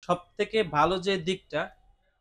সবথেকে ভালো যে দিকটা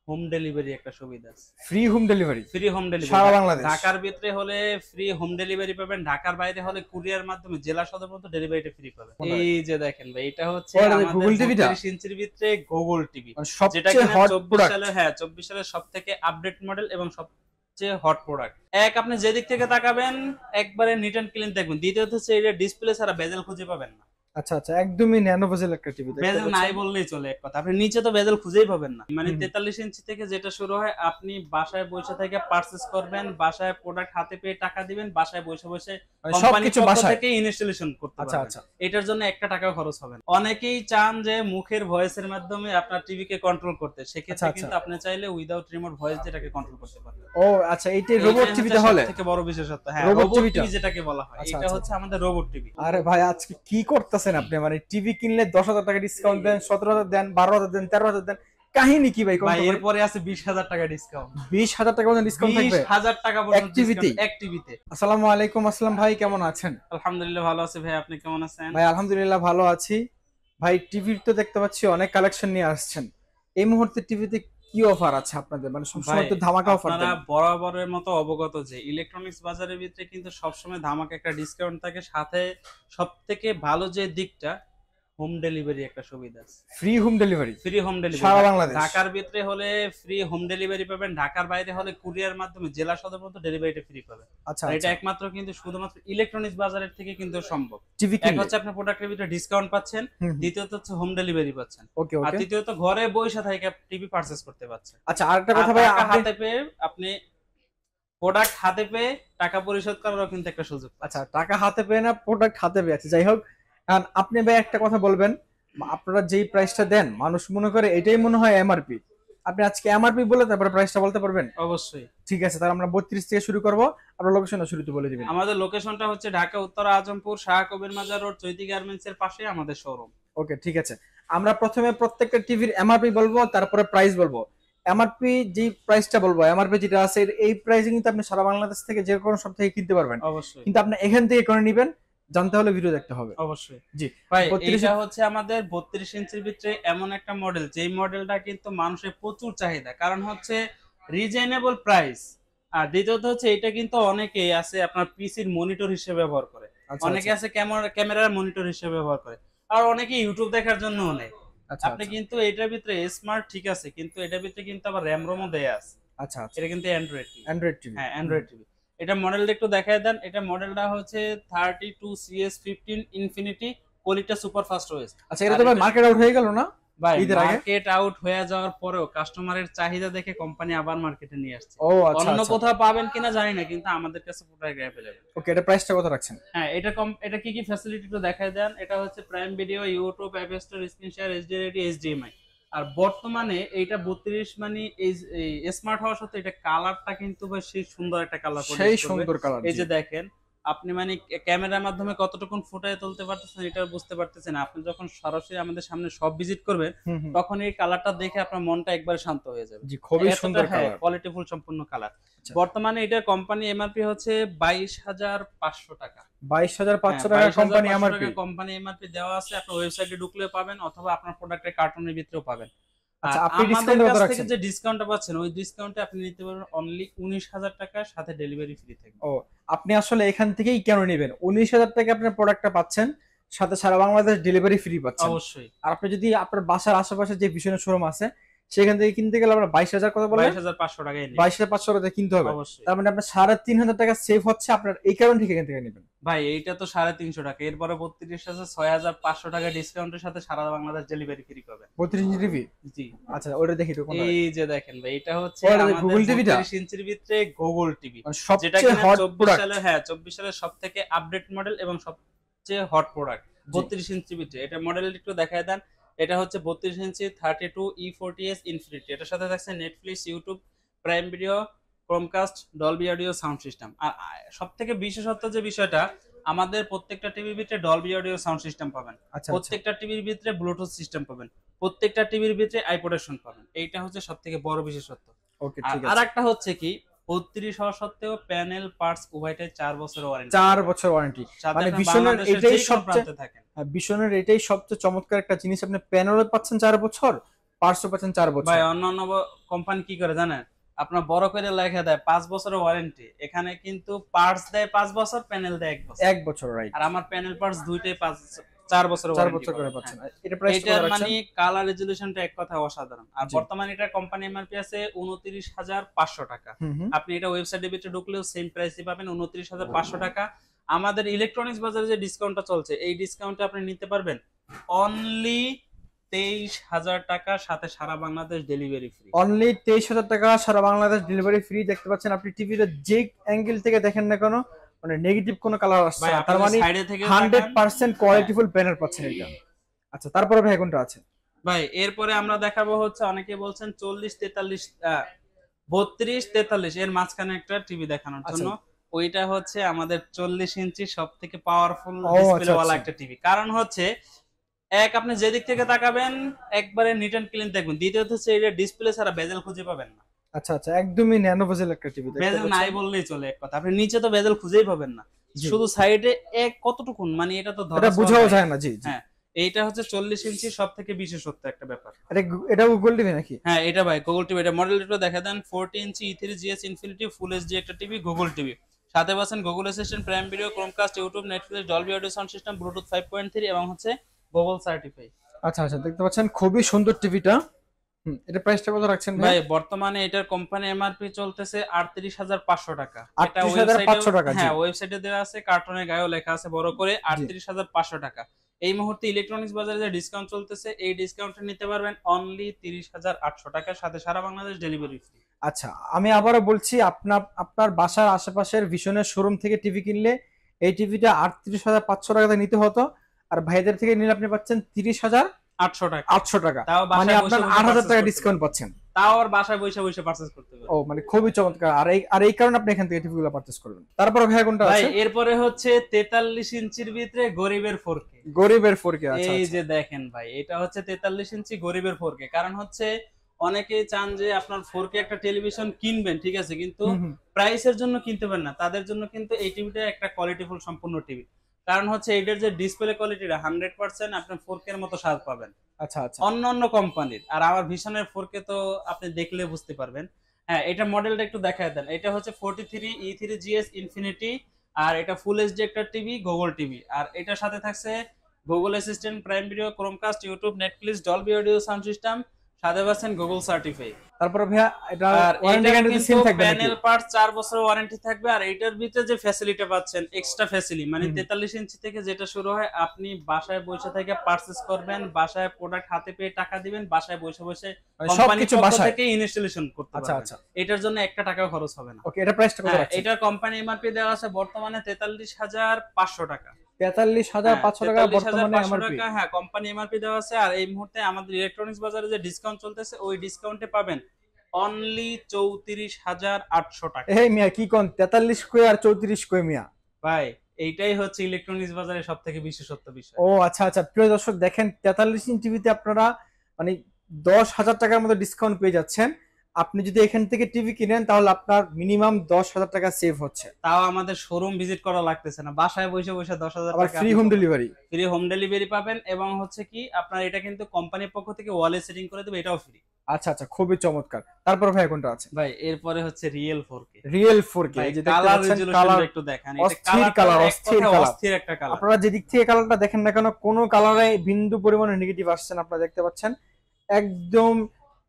হোম ডেলিভারি একটা সুবিধা আছে। Free home delivery free home delivery সারা বাংলাদেশ। ঢাকার ভিতরে হলে ফ্রি হোম ডেলিভারি পাবেন, ঢাকার বাইরে হলে কুরিয়ার মাধ্যমে জেলা সদর পর্যন্ত ডেলিভারিটা ফ্রি পাবেন। এই যে দেখেন ভাই, এটা হচ্ছে আমাদের গুগল টিভিটা 32 ইঞ্চির ভিতরে গুগল টিভি, যেটা সবচেয়ে কিনা হট 24 প্রোডাক্ট। সালে, হ্যাঁ 24 সালের সবথেকে আপডেট মডেল এবং সবচেয়ে হট প্রোডাক্ট। এক, আপনি যে দিক থেকে তাকাবেন একবারে নিট এন্ড ক্লিন দেখবেন। দ্বিতীয়ত হচ্ছে এটা ডিসপ্লে ছাড়া বেজেল খুঁজে পাবেন না। আচ্ছা আচ্ছা, একদমই ন্যানো বেজেল একটা টিভি দেখতে বেজেল নাই পাচ্ছেন। বললেই চলে এক কথা, আপনি নিচে তো বেজেল খুঁজেই পাবেন না। মানে হুম। 43 ইঞ্চি থেকে যেটা শুরু হয়, আপনি বাসায় বসে থেকে পারচেজ করবেন, বাসায় প্রোডাক্ট হাতে পেয়ে টাকা দিবেন, বাসায় বসে বসে মানে কোম্পানির সবকিছু পক্ষ বাসায়। থেকে ইনস্টলেশন করতে আচ্ছা পারবেন। আচ্ছা এটার জন্য একটা টাকাও খরচ হবে না। অনেকেই চান যে মুখের ভয়েসের মাধ্যমে আপনার টিভি কে কন্ট্রোল করতে, আচ্ছা সেক্ষেত্রে আচ্ছা। কিন্তু আপনি চাইলে উইদাউট রিমোট ভয়েস যেটাকে কন্ট্রোল করতে পারবেন। ও আচ্ছা, এইটাই রোবট টিভিতে হলে থেকে বড় বিশেষত্ব, হ্যাঁ রোবট রোবট টিভিটা টিভি যেটাকে বলা হয়, আচ্ছা এটা আচ্ছা। হচ্ছে আমাদের রোবট টিভি। আরে ভাই, আজকে কি করতেছেন আপনি? মানে টিভি কিনলে 10,000 টাকা ডিসকাউন্ট দেন, 17,000 দেন, 12,000 দেন, 13,000 দেন, কাহিনী কি ভাই? ভাই এরপরে আছে 20,000 টাকা ডিসকাউন্ট। 20,000 টাকা পর্যন্ত ডিসকাউন্ট থাকবে 20,000 টাকা পর্যন্ত অ্যাক্টিভিটি। ডিসকাউন্ট এক টিভিতে। আসসালামু আলাইকুম। আসসালাম ভাই, কেমন আছেন? আলহামদুলিল্লাহ ভালো আছি ভাই, আপনি কেমন আছেন? ভাই আলহামদুলিল্লাহ ভালো আছি। ভাই টিভির তো দেখতে পাচ্ছি অনেক কালেকশন নিয়ে আসছেন। এই মুহূর্তে টিভিতে কি অফার আছে আপনাদের? মানে ভাই সবসময় তো ধামাকা অফার আপনারা দেন। বরাবরের মতো অবগত যে ইলেকট্রনিক্স বাজারের ভিতরে কিন্তু সবসময় ধামাকা একটা ডিসকাউন্ট থাকে, সাথে সবথেকে ভালো যে দিকটা হোম ডেলিভারি একটা সুবিধা আছে। Free home delivery free home সারা ডেলিভারি বাংলাদেশ। ঢাকার ভিতরে হলে ফ্রি হোম ডেলিভারি পাবেন, ঢাকার বাইরে হলে কুরিয়ার মাধ্যমে জেলা সদর পর্যন্ত ডেলিভারিটা ফ্রি পাবেন। আচ্ছা আর এটা আচ্ছা। একমাত্র কিন্তু শুধুমাত্র ইলেকট্রনিক্স বাজারের থেকে কিন্তু সম্ভব। টিভি এক কিনলে হচ্ছে আপনার প্রোডাক্টের ভিতরে ডিসকাউন্ট পাচ্ছেন, হুম হুম। দ্বিতীয়ত হচ্ছে হোম ডেলিভারি পাচ্ছেন, ওকে আর ওকে। তৃতীয়ত ঘরে বসে থেকে টিভি পারচেজ করতে পারছেন। আচ্ছা, আরেকটা আর কথা ভাই, টাকা আপনি হাতে পেয়ে আপনি প্রোডাক্ট হাতে পেয়ে টাকা পরিশোধ করারও কিন্তু একটা সুযোগ আচ্ছা, পাচ্ছেন। টাকা হাতে পেয়ে না, প্রোডাক্ট হাতে পেয়ে আছে, যাই হোক। কারণ আপনি ভাই একটা কথা বলবেন, আপনারা যেই প্রাইসটা দেন মানুষ মনে করে এটাই মনে হয় এমআরপি। আপনি আজকে এমআরপি বলে তারপরে প্রাইসটা বলতে পারবেন? অবশ্যই। ঠিক আছে, তাহলে আমরা 32 থেকে শুরু করব। আপনার লোকেশনটা শুরুতে বলে দিবেন। আমাদের লোকেশনটা হচ্ছে ঢাকা উত্তরা আজমপুর শাহ কবির মাজার রোড, চৈতি গার্মেন্টস এর পাশে আমাদের শোরুম। ওকে ঠিক আছে। আমরা প্রথমে প্রত্যেকটা টিভির এমআরপি বলবো, তারপরে প্রাইস বলবো। এমআরপি যে প্রাইসটা বলবো, এমআরপি যেটা আছে এই প্রাইসে কিন্তু আপনি সারা বাংলাদেশ থেকে যে কোনো সব থেকে কিনতে পারবেন, অবশ্যই কিন্তু আপনি এখান থেকে করে নেবেন। জানতে হলে ভিডিও দেখতে হবে। অবশ্যই। জি ভাই 32 এটা হচ্ছে আমাদের 32 ইঞ্চির ভিতরে এমন একটা মডেল, যেই মডেলটা কিন্তু মানুষের প্রচুর চাহিদা, কারণ হচ্ছে রিজনেবল প্রাইস। আর দ্বিতীয়ত হচ্ছে এটা কিন্তু অনেকেই আছে আপনার পিসির মনিটর হিসেবে ব্যবহার করে, আচ্ছা অনেকে আচ্ছা আছে ক্যামেরার মনিটর হিসেবে ব্যবহার করে, আর অনেকে ইউটিউব দেখার জন্য নেয়। আচ্ছা আপনি আচ্ছা কিন্তু এটার ভিতরে স্মার্ট ঠিক আছে, কিন্তু এটার ভিতরে কিন্তু আবার র্যাম রোমও দেয়া আছে। আচ্ছা আচ্ছা। এটা কিন্তু অ্যান্ড্রয়েড টিভি। Android TV. হ্যাঁ অ্যান্ড্রয়েড টিভি। এটা মডেলটা একটু দেখায় দেন। এটা মডেলটা হচ্ছে 32CS15 infinity quality super fast OS. আচ্ছা, এটা আর তো ভাই এটা মার্কেট আউট হয়ে গেল না ভাই ঈদের আগে? মার্কেট আউট হয়ে যাওয়ার পরেও কাস্টমারের চাহিদা দেখে কোম্পানি আবার মার্কেটে নিয়ে আসছে। ও আচ্ছা অন্য আচ্ছা। কোথাও পাবেন কিনা জানি না, কিন্তু আমাদের কাছে প্রোডাক্ট অ্যাভেলেবল। ওকে, এটা প্রাইসটা কত রাখছেন? হ্যাঁ এটা কি কি ফ্যাসিলিটি একটু দেখায় দেন। এটা হচ্ছে prime video, YouTube, app store, screen share, HD ready, HDMI. আর বর্তমানে এইটা 32 মানে এই স্মার্ট হওয়ার সাথে এটা কালারটা কিন্তু বেশ সেই সুন্দর একটা কালার সেই প্রডিউস করবে। সুন্দর কালার। এই যে দেখেন, আপনি মানে ক্যামেরার মাধ্যমে কতটুকুন ফুটায় তুলতে পারতেছেন এটা বুঝতে পারতেছেন। আপনি যখন সরাসরি আমাদের সামনে সব ভিজিট করবেন, হুম হুম। তখন এই কালারটা দেখে আপনার মনটা একবারে শান্ত হয়ে যাবে। জি, খুবই সুন্দর কালার। কোয়ালিটিফুল সম্পূর্ণ কালার। আচ্ছা। বর্তমানে এটা কোম্পানি এমআরপি হচ্ছে 22,500 টাকা। 22,500 টাকা কোম্পানি এমআরপি। কোম্পানি এমআরপি দেওয়া আছে, আপনার ওয়েবসাইটে ঢুকলে পাবেন, অথবা আপনার প্রোডাক্টের কার্টুনের ভিতরেও পাবেন। আচ্ছা, আর আপনি আমাদের ডিসকাউন্ট কত কাছ থেকে রাখছেন? যে ডিসকাউন্টটা পাচ্ছেন, ওই ডিসকাউন্টে আপনি নিতে পারবেন অনলি 19,000 টাকার সাথে ডেলিভারি ফ্রি থাকবে। ও, আপনি আসলে এখান থেকেই কেন নেবেন? 19,000 টাকা আপনার প্রোডাক্টটা পাচ্ছেন, সাথে সারা বাংলাদেশ ডেলিভারি ফ্রি পাচ্ছেন। অবশ্যই। আর আপনি যদি আপনার বাসার আশেপাশে যে ভীষণ শোরুম আছে সেখান থেকে কিনতে গেলে আপনার 22,000 কথা বললেন, 22,500 টাকায় নিন। 22,500 টাকা কিনতে হবে। অবশ্যই। তার মানে আপনার 3,500 টাকা সেভ হচ্ছে, আপনার এই কারণ থেকে এখান থেকে নেবেন। ভাই এইটা তো 350 টাকা, এরপরে 32 আছে 6,500 টাকা ডিসকাউন্টের সাথে সারা বাংলাদেশ ডেলিভারি ফ্রি পাবেন। 32 ইঞ্চি টিভি। জি। আচ্ছা, ওটা দেখি তো কোনটা। এই যে দেখেন ভাই, এটা হচ্ছে ওটা আমাদের গুগল টিভিটা 32 ইঞ্চির ভিতরে গুগল টিভি, মানে যেটা সবচেয়ে কিনা হট 24 প্রোডাক্ট। সালের, হ্যাঁ 24 সালের সবথেকে আপডেট মডেল এবং সবচেয়ে হট প্রোডাক্ট। 32 ইঞ্চি ভিতরে এটা মডেল একটু দেখায় দেন। এটা হচ্ছে 32 ইঞ্চি 32E40s ইনফিনিটি। এটার সাথে থাকছে Netflix, YouTube, prime video, Chromecast, Dolby audio sound system. আর সবথেকে বিশেষত্ব যে বিষয়টা, আমাদের প্রত্যেকটা টিভির ভিতরে ডলবি অডিও সাউন্ড সিস্টেম পাবেন, আচ্ছা, প্রত্যেকটা টিভির ভিতরে ব্লুটুথ সিস্টেম পাবেন, প্রত্যেকটা টিভির ভিতরে আই প্রোটেকশন পাবেন। এইটা হচ্ছে সবথেকে বড় বিশেষত্ব। ওকে আর ঠিক আছে। আরেকটা হচ্ছে কি, 32 হওয়া সত্ত্বেও প্যানেল পার্টস উভয়টাই 4 বছর ওয়ারেন্টি। 4 বছর ওয়ারেন্টি। সাথে মানে আপনি ভীষণের বাংলাদেশের এটাই যে কোনো সবচেয়ে, প্রান্তে থাকেন। ভীষণের এটাই সবচেয়ে চমৎকার একটা জিনিস, আপনি প্যানেলও পাচ্ছেন 4 বছর, পার্টসও পাচ্ছেন 4 বছর। ভাই অন্যান্য কোম্পানি কি করে জানেন, আপনার বড় করে লেখা দেয় 5 বছরের ওয়ারেন্টি, এখানে কিন্তু পার্টস দেয় 5 বছর, প্যানেল দেয় 1 বছর। 1 বছর, রাইট। আর আমার প্যানেল পার্টস দুইটাই 4 বছরের 4 ওয়ারেন্টি বছর করে পাবেন। পাচ্ছেন। হ্যাঁ। এটা প্রাইস কত এটার রাখছেন? মানে কালার রেজোলিউশনটা এক কথা অসাধারণ। আর জি। বর্তমানে এটা কোম্পানি এমআরপি আছে 29,500 টাকা। হুম হুম। আপনি এটা ওয়েবসাইটের ভিতরে ঢুকলেও সেম প্রাইসই পাবেন 29,500 টাকা। আমাদের ইলেকট্রনিক্স বাজারে যে ডিসকাউন্টটা চলছে, এই ডিসকাউন্টে আপনি নিতে পারবেন অনলি 23,000 টাকা, সাথে সারা বাংলাদেশ ডেলিভারি ফ্রি। অনলি 23,000 টাকা, সারা বাংলাদেশ ডেলিভারি ফ্রি। দেখতে পাচ্ছেন আপনি টিভিতে যে অ্যাঙ্গেল থেকে দেখেন না কেন, মানে নেগেটিভ কোনো কালার আসছে ভাই না, আপনি তার মানে সাইডে থেকে 100% কোয়ালিটিফুল প্যানেল পাচ্ছেন এটা। আচ্ছা, তারপরে ভাই কোনটা আছে? ভাই এরপরে আমরা দেখাবো হচ্ছে, অনেকে বলছেন 40 43 32 43 এর মাঝখানে একটা টিভি দেখানোর জন্য। ওইটা হচ্ছে আমাদের 40 ইঞ্চি সব থেকে পাওয়ারফুল ডিসপ্লে ওয়ালা একটা টিভি। কারণ হচ্ছে এক, আপনি যেদিক থেকে তাকাবেন একবারে নিট এন্ড ক্লিন দেখবেন। দ্বিতীয়ত হচ্ছে এটা ডিসপ্লে ছাড়া বেজেল খুঁজে পাবেন না। আচ্ছা আচ্ছা, একদমই ন্যানো বেজেল একটা টিভি। বেজেল নাই বললেই চলে এক কথা। আপনি নিচে তো বেজেল খুঁজেই পাবেন না, শুধু সাইডে এক কতটুকুন, মানে এটা তো এটা বোঝাও যায় না। জি জি। হ্যাঁ, এইটা হচ্ছে 40 ইঞ্চি সব থেকে বিশেষত্ব একটা ব্যাপার। এটা গুগল টিভি নাকি? হ্যাঁ এটা ভাই গুগল টিভি। এটা মডেলটা দেখা দেন 40 ইঞ্চি E3GS ইনফিনিটি ফুল এইচডি একটা টিভি, গুগল টিভি। সাথে পাচ্ছেন Google assistant, prime video, Chromecast, YouTube, Netflix, Dolby audio sound system, Bluetooth 5.3 এবং হচ্ছে গুগল সার্টিফাই। আচ্ছা আচ্ছা, দেখতে পাচ্ছেন খুবই সুন্দর টিভিটা। এটা প্রাইসটা কত রাখছেন ভাই? ভাই বর্তমানে এটার কোম্পানি এমআরপি চলতেছে 38,500 টাকা। 38,500 টাকা। হ্যাঁ, ওয়েবসাইটে দেওয়া আছে, কার্টুনের গায়েও লেখা আছে বড় করে 38,500 টাকা। এই মুহূর্তে ইলেকট্রনিক্স বাজারে যে ডিসকাউন্ট চলতেছে, এই ডিসকাউন্টে নিতে পারবেন অনলি 30,800 টাকা, সাথে সারা বাংলাদেশ ডেলিভারি ফ্রি। আচ্ছা, আমি আবারও বলছি, আপনার বাসার আশেপাশের ভিশনের শোরুম থেকে টিভি কিনলে এই টিভিটা 38,500 টাকাতে নিতে হতো, আর ভাইদের থেকে নিলে আপনি পাচ্ছেন 30,800 টাকা। 800 টাকা, তাও মানে বাসায় আপনার বসে 8,000 টাকা করতে ডিসকাউন্ট পারবেন। পাচ্ছেন। তাও আর বাসায় বসে বসে পারচেজ করতে পারবেন। ও মানে খুবই চমৎকার। আর এই কারণে আপনি এখান থেকে টিভিগুলো পারচেজ করবেন। তারপরে ভাই কোনটা ভাই আছে? এরপরে হচ্ছে 43 ইঞ্চির ভিতরে গরিবের 4K। গরিবের 4K। আচ্ছা এই আচ্ছা। যে দেখেন ভাই, এটা হচ্ছে 43 ইঞ্চি গরিবের 4K। কারণ হচ্ছে অনেকেই চান যে আপনার 4K একটা টেলিভিশন কিনবেন, ঠিক আছে, কিন্তু প্রাইসের জন্য কিনতে পারেন না, তাদের জন্য কিন্তু এই টিভিটা একটা কোয়ালিটিফুল সম্পূর্ণ টিভি। কারণ হচ্ছে এটার যে ডিসপ্লে কোয়ালিটিটা 100% আপনি 4K এর মতো স্বাদ পাবেন আচ্ছা আচ্ছা। অন্য কোম্পানির। আর আমার ভিশনের 4K তো আপনি দেখলে বুঝতে পারবেন। হ্যাঁ, এটা মডেলটা একটু দেখায় দেন। এটা হচ্ছে 43 E3GS ইনফিনিটি, আর এটা ফুল এইচডি একটা টিভি, গুগল টিভি। আর এটার সাথে থাকছে Google assistant, prime video, Chromecast, YouTube, Netflix, Dolby audio sound system, সাথে পাচ্ছেন গুগল সার্টিফাই। তারপরে ভাইয়া এটা আর ওয়ারেন্টি এটা গ্যারান্টি কিন্তু সেম থাকবে নাকি? প্যানেল পার্ট 4 বছরের ওয়ারেন্টি থাকবে। আর এটার ভিতরে যে ফ্যাসিলিটি পাচ্ছেন, এক্সট্রা ফ্যাসিলিটি, মানে 43 ইঞ্চি থেকে যেটা শুরু হয়, আপনি বাসায় বসে থেকে পারচেজ করবেন, বাসায় প্রোডাক্ট হাতে পেয়ে টাকা দিবেন, বাসায় বসে বসে কোম্পানির পক্ষ থেকে ইনস্টলেশন করতে আচ্ছা পারবেন। আচ্ছা। এটার জন্য 1 টাকাও খরচ হবে না। ওকে, এটা প্রাইসটা কত রাখছেন? এটার কোম্পানি এমআরপি দেওয়া আছে বর্তমানে 43,500 টাকা। 43,500 টাকা বর্তমানে এমআরপি। হ্যাঁ, কোম্পানি এমআরপি দেওয়া আছে। আর এই মুহূর্তে আমাদের ইলেকট্রনিক্স বাজারে যে ডিসকাউন্ট চলতেছে, ওই ডিসকাউন্টে পাবেন অনলি 34,800 টাকা। এই মিয়া কি কোন 43 কই আর 34 কই মিয়া? ভাই এইটাই হচ্ছে ইলেকট্রনিক্স বাজারে সব থেকে বিশেষত্ব বিষয়। ও আচ্ছা আচ্ছা, প্রিয় দর্শক দেখেন 43 ইঞ্চি টিভিতে আপনারা মানে 10,000 টাকার মতো ডিসকাউন্ট পেয়ে যাচ্ছেন। আপনি যদি এখান থেকে টিভি কিনেন তাহলে আপনার মিনিমাম 10,000 টাকা সেভ হচ্ছে। তাও আমাদের শোরুম ভিজিট করা লাগতেছে না, বাসায় বসে বসে 10,000 আবার টাকা free home delivery. Free home delivery পাবেন। এবং হচ্ছে কি, আপনার এটা কিন্তু কোম্পানির পক্ষ থেকে ওয়ালে সেটিং করে দেবে, এটাও ফ্রি। আচ্ছা আচ্ছা, খুবই চমৎকার। তারপর ভাই কোনটা আছে? ভাই এরপরে হচ্ছে রিয়েল 4K। রিয়েল 4K, এই যে দেখতে কালার পাচ্ছেন, রেজোলিউশনটা কালার একটু দেখেন। অস্থির কালার, অস্থির কালার, অস্থির একটা কালার। আপনারা যে দিক থেকে কালারটা দেখেন না কেন, কোনো কালারে বিন্দু পরিমাণে নেগেটিভ আসছে না। আপনারা দেখতে পাচ্ছেন একদম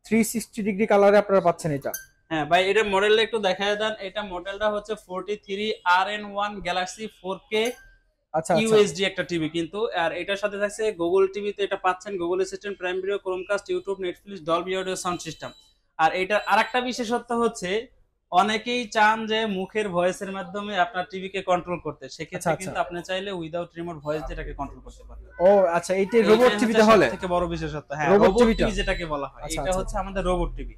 360 ডিগ্রি কালারে আপনারা পাচ্ছেন এটা। হ্যাঁ ভাই, এটা মডেলটা একটু দেখায় দেন। এটা মডেলটা হচ্ছে 43 RN1 গ্যালাক্সি 4K আচ্ছা ইউএসডি একটা টিভি কিন্তু। আর এটার সাথে থাকছে গুগল টিভিতে এটা পাচ্ছেন Google assistant, prime video, Chromecast, YouTube, Netflix, Dolby audio sound system. আর এটার আরেকটা বিশেষত্ব হচ্ছে, অনেকেই চান যে মুখের ভয়েসের মাধ্যমে আপনার টিভিকে কন্ট্রোল করতে, সেক্ষেত্রে কিন্তু আপনি চাইলে উইদাউট রিমোট ভয়েস যেটাকে কন্ট্রোল করতে পারবেন। ও আচ্ছা, এইটাই রোবট টিভি তাহলে থেকে বড় বিশেষত্ব। হ্যাঁ, রোবট রোবট টিভি যেটাকে বলা হয়, এটা হচ্ছে আমাদের robot TV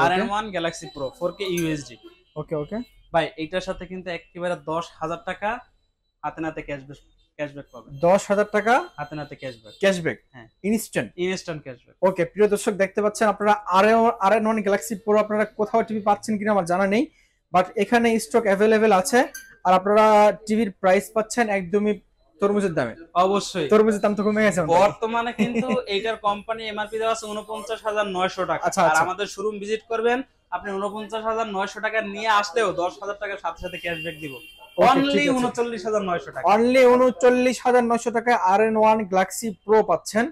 RN1 galaxy pro 4K USD. Okay okay ভাই এটার সাথে কিন্তু একেবারে 10,000 টাকা হাতে নাতে ক্যাশব্যাক পাবেন। 10,000 টাকা হাতে নাতে ক্যাশব্যাক। হ্যাঁ, ইনস্ট্যান্ট ক্যাশব্যাক। ওকে, প্রিয় দর্শক দেখতে পাচ্ছেন আপনারা RN1 গ্যালাক্সি প্রো আপনারা কোথাও টিভি পাচ্ছেন কিনা আমার জানা নেই, বাট এখানে স্টক অ্যাভেলেবেল আছে। আর আপনারা টিভির প্রাইস পাচ্ছেন একদমই তরমুজের দামে? অবশ্যই তরমুজের দাম তো কমে গেছে অনেক। বর্তমানে কিন্তু এইটার কোম্পানি এমআরপি দেওয়া আছে ৪৯,৯০০ টাকা। আচ্ছা, আর আচ্ছা। আমাদের শোরুম ভিজিট করবেন, আপনি ৪৯,৯০০ টাকা নিয়ে আসলেও ১০,০০০ টাকা সাথে সাথে ক্যাশব্যাক দিব। ওকে, অনলি ঠিক আছে। ৩৯,৯০০ টাকা। অনলি ৩৯,৯০০ টাকায় RN1 গ্যালাক্সি প্রো পাচ্ছেন,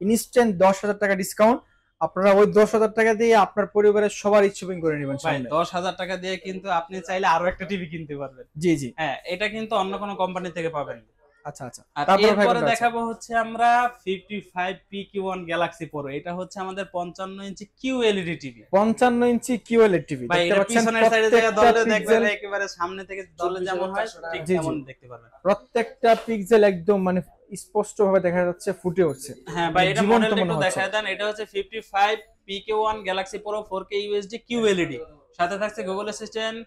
ইনস্ট্যান্ট ১০,০০০ টাকা ডিসকাউন্ট। আপনারা ওই ১০,০০০ টাকা দিয়ে আপনার পরিবারের সবার শপিং করে নেবেন ভাই সামনে। ১০,০০০ টাকা দিয়ে কিন্তু আপনি চাইলে আরো একটা টিভি কিনতে পারবেন। জি, জি। হ্যাঁ, এটা কিন্তু অন্য কোনো কোম্পানি থেকে পাবেন না। আচ্ছা, আচ্ছা। আর তারপরে ভাই এরপরে কোনটা আছে? দেখাবো হচ্ছে আমরা 55 PQ1 গ্যালাক্সি প্রো। এটা হচ্ছে আমাদের 55 ইঞ্চি QLED টিভি। 55 ইঞ্চি QLED টিভি ভাই দেখতে এটা পাচ্ছেন। পিছনের সাইডে জায়গা প্রত্যেকটা দলে দেখবেন পিক্সেল, একেবারে সামনে থেকে দলে যেমন হয় ঠিক জি, জি। তেমন দেখতে পারবেন। প্রত্যেকটা পিক্সেল একদম মানে স্পষ্ট ভাবে দেখা যাচ্ছে, ফুটে উঠছে। হ্যাঁ ভাই, এটা জীবন্ত মডেলটা মনে একটু হচ্ছে। দেখায় দেন। এটা হচ্ছে 55 PQ1 Galaxy pro 4K UHD QLED। সাথে থাকছে Google assistant,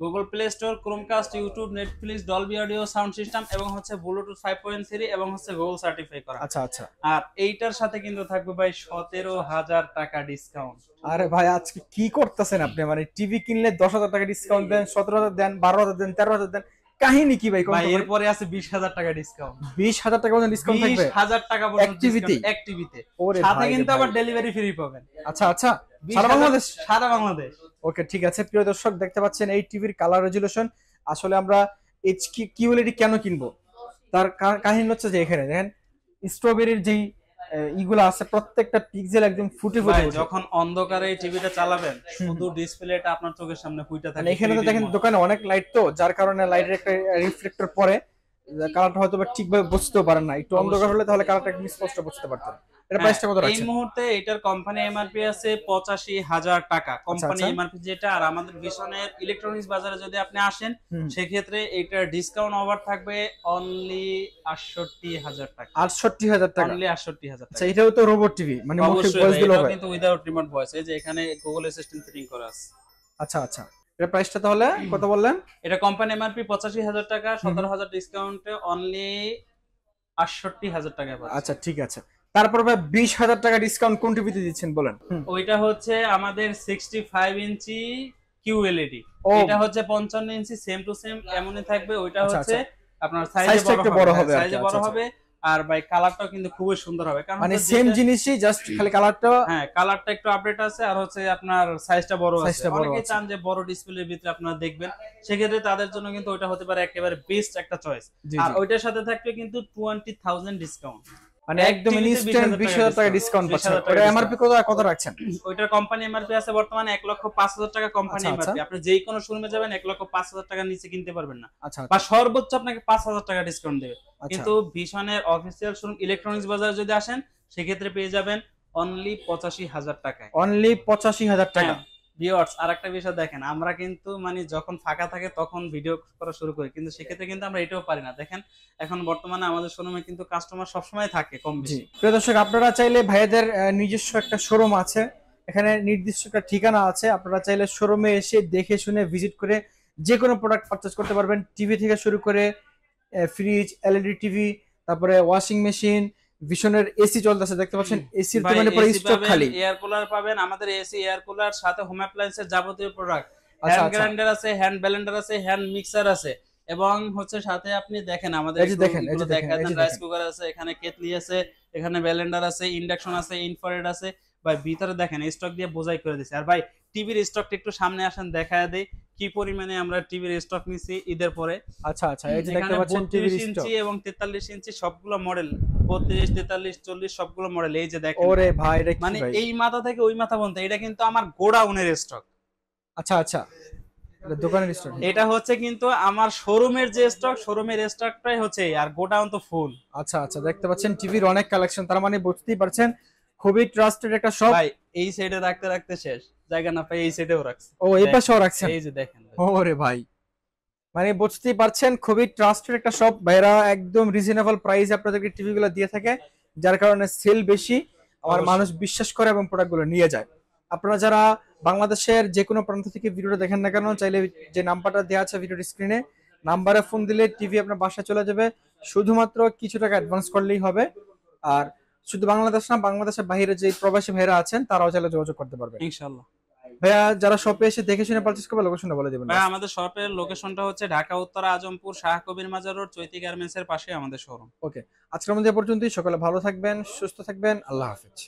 Google play store, Chromecast, YouTube, Netflix, Dolby audio sound system এবং হচ্ছে ব্লুটুথ 5.3 এবং হচ্ছে গুগল সার্টিফাই করা। আচ্ছা, আচ্ছা। আর এইটার সাথে কিন্তু থাকবে ভাই ১৭,০০০ টাকা ডিসকাউন্ট। আরে ভাই আজকে কি করতেছেন আপনি? মানে টিভি কিনলে ১০,০০০ টাকা ডিসকাউন্ট দেন, ১৭,০০০ দেন, ১২,০০০ দেন, 13,০০০ দেন, কাহিনী কি ভাই? ভাই এরপরে আছে ২০,০০০ টাকা ডিসকাউন্ট। ২০,০০০ টাকা পর্যন্ত ডিসকাউন্ট থাকবে ২০,০০০ টাকা পর্যন্ত এক টিভিতেই? ডিসকাউন্ট এক টিভিতে। ওরে সাথে ভাই রে কিন্তু ভাই। আবার ডেলিভারি ফ্রি পাবেন। আচ্ছা, আচ্ছা। ২০,০০০ সারা বাংলাদেশ? সারা বাংলাদেশ। ওকে, ঠিক আছে। প্রিয় দর্শক দেখতে পাচ্ছেন এই টিভির কালার রেজুলেশন। আসলে আমরা কিউএলইডি কেন কিনবো, তার কাহিনী হচ্ছে যে এখানে দেখেন স্ট্রবেরির যেই ইগুলো আছে, প্রত্যেকটা পিক্সেল একদম ফুটে ফুটে ভাই ওঠে। যখন অন্ধকারে এই টিভিটা চালাবেন শুধু ডিসপ্লেটা আপনার চোখের সামনে ফুইটা মানে থাকে। এখানে তো 3D দেখেন মতো। দোকানে অনেক লাইট, তো যার কারণে লাইটের একটা রিফ্লেক্টর পরে কালারটা হয়তো বা ঠিকভাবে বুঝতেও পারেন না। একটু অন্ধকার হলে তাহলে কালারটা একদম স্পষ্ট বুঝতে পারতেন। এটা প্রাইসটা কত এই রাখছেন? মুহূর্তে এটার কোম্পানি এমআরপি আছে ৮৫,০০০ টাকা। কোম্পানি আচ্ছা। এমআরপি যেটা। আর আমাদের ভীষণের ইলেকট্রনিক্স বাজারে যদি আপনি আসেন হুম। সেক্ষেত্রে এটার ডিসকাউন্ট ওভার থাকবে অনলি ৬৮,০০০ টাকা। ৬৮,০০০ টাকা? অনলি ৬৮,০০০ আচ্ছা, টাকা। এটাও তো রোবট টিভি, মানে মুখে অবশ্যই ভয়েস ভাই, দিলেও এটাও হয়? কিন্তু উইদাউট রিমোট ভয়েস। এই যে এখানে গুগল অ্যাসিস্ট্যান্ট ফিটিং করা আছে। আচ্ছা, আচ্ছা। এটা প্রাইসটা তাহলে কত বললেন? এটা কোম্পানি এমআরপি ৮৫,০০০ টাকা, ১৭,০০০ ডিসকাউন্টে অনলি ৬৮,০০০ টাকা পাচ্ছেন। আচ্ছা, ঠিক আছে। তারপর ভাই ২০,০০০ টাকা ডিসকাউন্ট কোন টিভিতে দিচ্ছেন বলেন? ওইটা হচ্ছে আমাদের 65 ইঞ্চি QLED। ও। এটা হচ্ছে 55 ইঞ্চি সেম টু সেম এমনই থাকবে। ওইটা আচ্ছা, হচ্ছে আপনার সাইজে সাইজটা একটু বড় হবে আর কি। সাইজে বড় আচ্ছা, আচ্ছা। হবে। আর ভাই কালারটাও কিন্তু খুবই সুন্দর হবে। কারণ মানে হচ্ছে সেম যেটা- জিনিসই, জাস্ট খালি কালারটা। হ্যাঁ, কালারটা একটু আপডেট আছে আর হচ্ছে আপনার সাইজটা বড় আছে। সাইজটা বড় অনেকেই আছে। চান যে বড় ডিসপ্লের ভিতরে আপনারা দেখবেন, সেক্ষেত্রে তাদের জন্য কিন্তু ওইটা হতে পারে একেবারে বেস্ট একটা চয়েস। জি, আর জি। ওইটার সাথে থাকবে কিন্তু 20,000 ডিসকাউন্ট। মানে এক একদম টিভিতে ইনস্ট্যান্ট 20,000 ২০,০০০ টাকা ডিসকাউন্ট পাচ্ছেন। 20,000 টাকা ওটা discount। এমআরপি কত রাখছেন? ওইটার কোম্পানি এমআরপি আছে বর্তমানে ১,০৫,০০০ টাকা কোম্পানি আচ্ছা, এমআরপি। আচ্ছা। আপনি যেই কোনো শোরুমে যাবেন ১,৫,০০০ টাকার নিচে কিনতে পারবেন না। আচ্ছা, বা সর্বোচ্চ আপনাকে ৫,০০০ টাকা ডিসকাউন্ট দেবে। আচ্ছা। কিন্তু ভীষণের অফিসিয়াল শোরুম ইলেকট্রনিক্স বাজারে যদি আসেন সেক্ষেত্রে পেয়ে যাবেন অনলি ৮৫,০০০ টাকায়। অনলি ৮৫,০০০ টাকা। ভিউয়ার্স, আরেকটা বিষয় দেখেন, আমরা কিন্তু মানে যখন ফাঁকা থাকে তখন ভিডিও করা শুরু করি, কিন্তু সেক্ষেত্রে কিন্তু আমরা এটাও পারি না। দেখেন এখন বর্তমানে আমাদের শোরুমে কিন্তু কাস্টমার সবসময় থাকে কম জি, বেশি। প্রিয় দর্শক, আপনারা চাইলে ভাইয়াদের নিজস্ব একটা শোরুম আছে, এখানে নির্দিষ্ট একটা ঠিকানা আছে। আপনারা চাইলে শোরুমে এসে দেখে শুনে ভিজিট করে যে কোনো প্রোডাক্ট পারচেজ করতে পারবেন। টিভি থেকে শুরু করে ফ্রিজ, এলইডি টিভি, তারপরে ওয়াশিং মেশিন, ভীষণের এসি চলতেছে দেখতে পাচ্ছেন। এসির তো মানে পুরো স্টক খালি। এয়ার কুলার পাবেন আমাদের, এসি, এয়ার কুলার, সাথে হোম অ্যাপ্লায়েন্সের যাবতীয় প্রোডাক্ট। আচ্ছা, হ্যান্ড আচ্ছা। গ্রাইন্ডার আছে, হ্যান্ড ব্লেন্ডার আছে, হ্যান্ড মিক্সার আছে এবং হচ্ছে সাথে আপনি দেখেন আমাদের এই যে দেখেন, এই যে দেখেন, এই যে রাইস দেখেন। কুকার আছে, এখানে কেটলি আছে, এখানে ব্লেন্ডার আছে, ইন্ডাকশন আছে, ইনফ্রারেড আছে। ভাই ভিতরে দেখেন স্টক দিয়ে বোঝাই করে দিছে। আর ভাই টিভির স্টকটা একটু সামনে আসেন দেখায় দেই কি পরিমাণে আমরা টিভির স্টক নিছি ঈদের পরে। আচ্ছা, আচ্ছা। এই যে দেখতে এখানে পাচ্ছেন টিভির 32 স্টক। ইঞ্চি এবং 43 ইঞ্চি সবগুলো মডেল, 32, 43, 40 সবগুলো মডেল। এই যে দেখেন ওরে ভাই, এটা কি মানে ভাই? এই মাথা থেকে ওই মাথা পর্যন্ত এটা কিন্তু আমার গোডাউনের স্টক। আচ্ছা, আচ্ছা। এটা দোকানের স্টক? এটা হচ্ছে কিন্তু আমার শোরুমের যে স্টক, শোরুমের স্টকটাই হচ্ছে এই, আর গোডাউন তো ফুল। আচ্ছা, আচ্ছা। দেখতে পাচ্ছেন টিভির অনেক কালেকশন, তার মানে বুঝতেই পারছেন খুবই ট্রাস্টেড একটা শপ। ভাই এই সাইডে রাখতে রাখতে শেষ, জায়গা না পাই এই সাইডেও রাখছি। ও, এই পাশেও রাখছেন? এই যে দেখেন ভাই। ওরে ভাই, মানে বুঝতেই পারছেন খুবই ট্রাস্টেড একটা শপ। ভাইরা একদম রিজনেবল প্রাইসে আপনাদেরকে টিভি গুলো দিয়ে থাকে, যার কারণে সেল বেশি, আমার অবশ্যই। মানুষ বিশ্বাস করে এবং প্রোডাক্ট গুলো নিয়ে যায়। আপনারা যারা বাংলাদেশের যে কোনো প্রান্ত থেকে ভিডিওটা দেখেন না কেন, চাইলে যে নাম্বারটা দেওয়া আছে ভিডিওর স্ক্রিনে, নাম্বারে ফোন দিলে টিভি আপনার বাসায় চলে যাবে। শুধুমাত্র কিছু টাকা অ্যাডভান্স করলেই হবে। আর শুধু বাংলাদেশ না, বাংলাদেশের বাইরে যে প্রবাসী ভাইরা আছেন তারাও চাইলে যোগাযোগ করতে পারবেন। ইনশাআল্লাহ। ভাইয়া যারা শপে এসে দেখে শুনে পারচেজ করবে লোকেশনটা বলে দেবেন। ভাই আমাদের শপের লোকেশনটা হচ্ছে ঢাকা উত্তর আজমপুর শাহ কবির মাজার রোড চৈতি গার্মেন্টস এর পাশে আমাদের শোরুম। ওকে, আজকের মধ্যে এ পর্যন্তই। সকালে ভালো থাকবেন, সুস্থ থাকবেন, আল্লাহ হাফেজ।